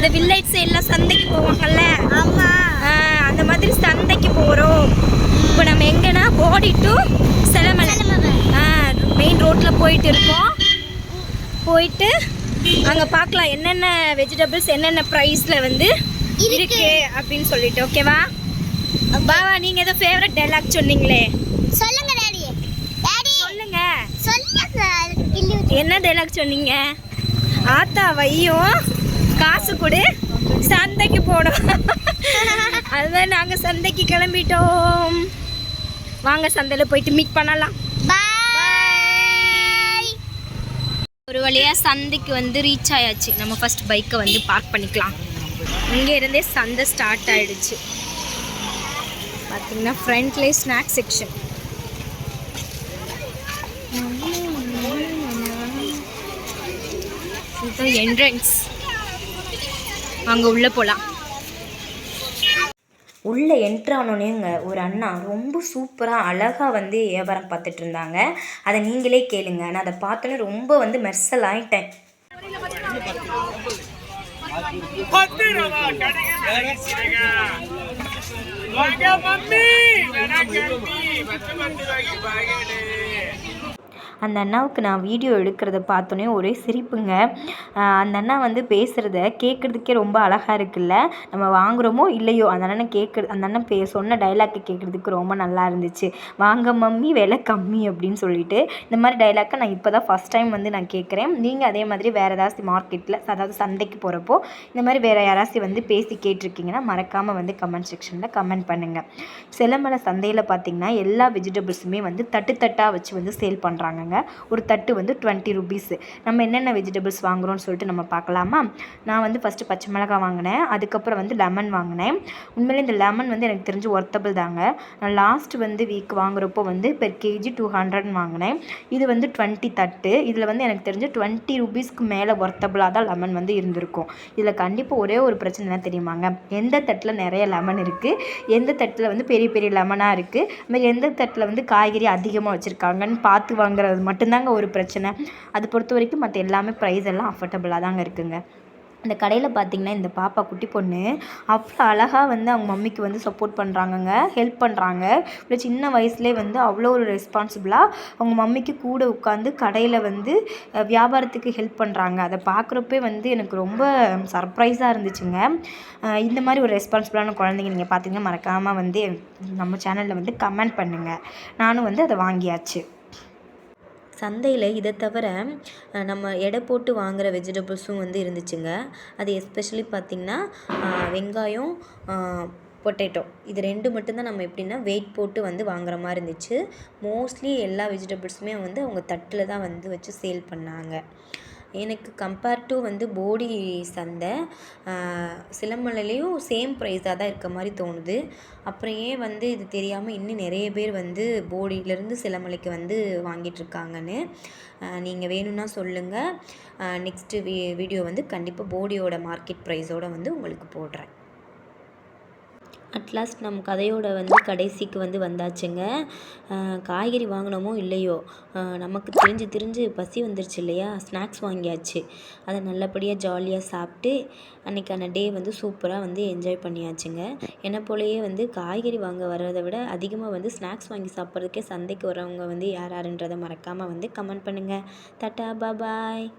இந்த வில்லேஜ் சைடில் சந்தைக்கு போவாங்கல்ல, அந்த மாதிரி சந்தைக்கு போகிறோம். இப்போ நம்ம எங்கன்னா போடி டு சிலமலை மெயின் ரோட்டில் போயிட்டு இருக்கோம். போயிட்டு அங்கே பார்க்கலாம் என்னென்ன வெஜிடபிள்ஸ் என்னென்ன ப்ரைஸில் வந்து இருக்கு அப்படின்னு சொல்லிட்டு. ஓகேவா பாவா, நீங்கள் ஏதோ ஃபேவரட் டைலாக் சொன்னீங்களே, சொல்லுங்க டாடி. டாடி சொல்லுங்க. என்ன டைலாக் சொன்னீங்க? ஆத்தா வையும் காசு கொடு சந்தைக்கு போடும். அதுதான் நாங்கள் சந்தைக்கு கிளம்பிட்டோம். வாங்க சந்தையில் போயிட்டு மீட் பண்ணலாம். ஒரு வழியாக சந்தைக்கு வந்து ரீச் ஆயாச்சு. நம்ம ஃபர்ஸ்ட் பைக்கை வந்து பார்க் பண்ணிக்கலாம். இங்கே இருந்தே சந்தை ஸ்டார்ட் ஆகிடுச்சு. பார்த்தீங்கன்னா ஃப்ரண்ட்லேயே ஸ்நாக்ஸ் செக்ஷன். இதுதான் என்ட்ரன்ஸ். அங்கே உள்ளே போகலாம். உள்ளே என்ட்ரானோன்னேங்க ஒரு அண்ணா ரொம்ப சூப்பராக அழகாக வந்து வியாபாரம் பார்த்துட்டு இருந்தாங்க. அதை நீங்களே கேளுங்க. நான் அதை பார்த்தோன்னே ரொம்ப வந்து மெர்சல் ஆகிட்டேன். அந்த அண்ணாவுக்கு நான் வீடியோ எடுக்கிறத பார்த்தோன்னே ஒரே சிரிப்புங்க. அந்த அண்ணா வந்து பேசுகிறத கேட்குறதுக்கே ரொம்ப அழகாக இருக்குல்ல. நம்ம வாங்குகிறோமோ இல்லையோ அந்த அண்ணன் அந்த அண்ணன் சொன்ன டைலாக்கை கேட்குறதுக்கு ரொம்ப நல்லா இருந்துச்சு. வாங்க மம்மி விலை கம்மி அப்படின்னு சொல்லிட்டு. இந்த மாதிரி டைலாக்கை நான் இப்போ தான் ஃபஸ்ட் டைம் வந்து நான் கேட்குறேன். நீங்கள் அதே மாதிரி வேறு ஏதாச்சும் மார்க்கெட்டில், அதாவது சந்தைக்கு போகிறப்போ இந்த மாதிரி வேறு யாராச்சும் வந்து பேசி கேட்டிருக்கீங்கன்னா மறக்காமல் வந்து கமெண்ட் செக்ஷனில் கமெண்ட் பண்ணுங்கள். சிலம்பல சந்தையில் பார்த்திங்கன்னா எல்லா வெஜிடபிள்ஸுமே வந்து தட்டு தட்டாக வச்சு வந்து சேல் பண்ணுறாங்க. ஒரு தட்டு வந்து 20 ருபீஸ். நம்ம என்னென்ன வெஜிடபிள்ஸ் வாங்குகிறோம்னு சொல்லிட்டு நம்ம பார்க்கலாமா? நான் வந்து ஃபஸ்ட்டு பச்சை மிளகாய் வாங்கினேன். அதுக்கப்புறம் வந்து லெமன் வாங்கினேன். உண்மையிலே இந்த லெமன் வந்து எனக்கு தெரிஞ்சு ஒர்த்தபிள் தாங்க. நான் லாஸ்ட் வந்து வீக் வாங்குறப்போ வந்து பெர் கேஜி 200 வாங்கினேன். இது வந்து 20 தட்டு. இதில் வந்து எனக்கு தெரிஞ்சு 20 ருபீஸ்க்கு மேலே ஒர்த்தபிளாக தான் லெமன் வந்து இருந்திருக்கும். இதில் கண்டிப்பாக ஒரே ஒரு பிரச்சனை என்ன தெரியுமாங்க? எந்த தட்டில் நிறைய லெமன் இருக்குது, எந்த தட்டில் வந்து பெரிய பெரிய லெமனாக இருக்குது, அதுமாதிரி எந்த தட்டில் வந்து காய்கறி அதிகமாக வச்சுருக்காங்கன்னு பார்த்து வாங்குறது மட்டும்தாங்க ஒரு பிரச்சனை. அது பொறுத்த வரைக்கும் மற்ற எல்லாமே ப்ரைஸ் எல்லாம் அஃபோர்டபுளாக தாங்க இருக்குங்க. இந்த கடையில் பார்த்திங்கன்னா இந்த பாப்பா குட்டி பொண்ணு அவ்வளோ அழகாக வந்து அவங்க மம்மிக்கு வந்து சப்போர்ட் பண்ணுறாங்கங்க, ஹெல்ப் பண்ணுறாங்க. இவ்வளோ சின்ன வயசுலேயே வந்து அவ்வளோ ஒரு ரெஸ்பான்சிபிளாக அவங்க மம்மிக்கு கூட உட்காந்து கடையில் வந்து வியாபாரத்துக்கு ஹெல்ப் பண்ணுறாங்க. அதை பார்க்குறப்பே வந்து எனக்கு ரொம்ப சர்ப்ரைஸாக இருந்துச்சுங்க. இந்த மாதிரி ஒரு ரெஸ்பான்சிபிளான குழந்தைங்க நீங்கள் பார்த்தீங்கன்னா மறக்காமல் வந்து நம்ம சேனலில் வந்து கமெண்ட் பண்ணுங்கள். நானும் வந்து அதை வாங்கியாச்சு. சந்தையில் இதை தவிர நம்ம எடை போட்டு வாங்குகிற வெஜிடபிள்ஸும் வந்து இருந்துச்சுங்க. அது எஸ்பெஷலி பார்த்திங்கன்னா வெங்காயம், பொட்டேட்டோ, இது 2 மட்டும்தான் நம்ம எப்படின்னா வெயிட் போட்டு வந்து வாங்குற மாதிரி இருந்துச்சு. மோஸ்ட்லி எல்லா வெஜிடபிள்ஸுமே வந்து அவங்க தட்டில் தான் வந்து வச்சு சேல் பண்ணாங்க. எனக்கு கம்பேர் டு வந்து போடி சந்தை, சிலம்பலையும் சேம் ப்ரைஸாக தான் இருக்க மாதிரி தோணுது. அப்புறம் ஏன் வந்து இது தெரியாமல் இன்னும் நிறைய பேர் வந்து போடியிலேருந்து சிலம்பலைக்கு வந்து வாங்கிட்டுருக்காங்கன்னு நீங்கள் வேணும்னா சொல்லுங்கள். நெக்ஸ்ட்டு வீடியோ வந்து கண்டிப்பாக போடியோட மார்க்கெட் ப்ரைஸோடு வந்து உங்களுக்கு போடுறேன். அட்லாஸ்ட் நம்ம கதையோட வந்து கடைசிக்கு வந்து வந்தாச்சுங்க. காய்கறி வாங்கினோமோ இல்லையோ, நமக்கு தெரிஞ்சு பசி வந்துருச்சு இல்லையா, ஸ்நாக்ஸ் வாங்கியாச்சு. அதை நல்லபடியாக ஜாலியாக சாப்பிட்டு அன்றைக்கான டே வந்து சூப்பராக வந்து என்ஜாய் பண்ணியாச்சுங்க. என்னை போலயே வந்து காய்கறி வாங்க வர்றதை விட அதிகமாக வந்து ஸ்நாக்ஸ் வாங்கி சாப்பிட்றதுக்கே சந்தைக்கு வரவங்க வந்து யாருன்றதை மறக்காமல் வந்து கமெண்ட் பண்ணுங்கள். டாட்டா பாய்.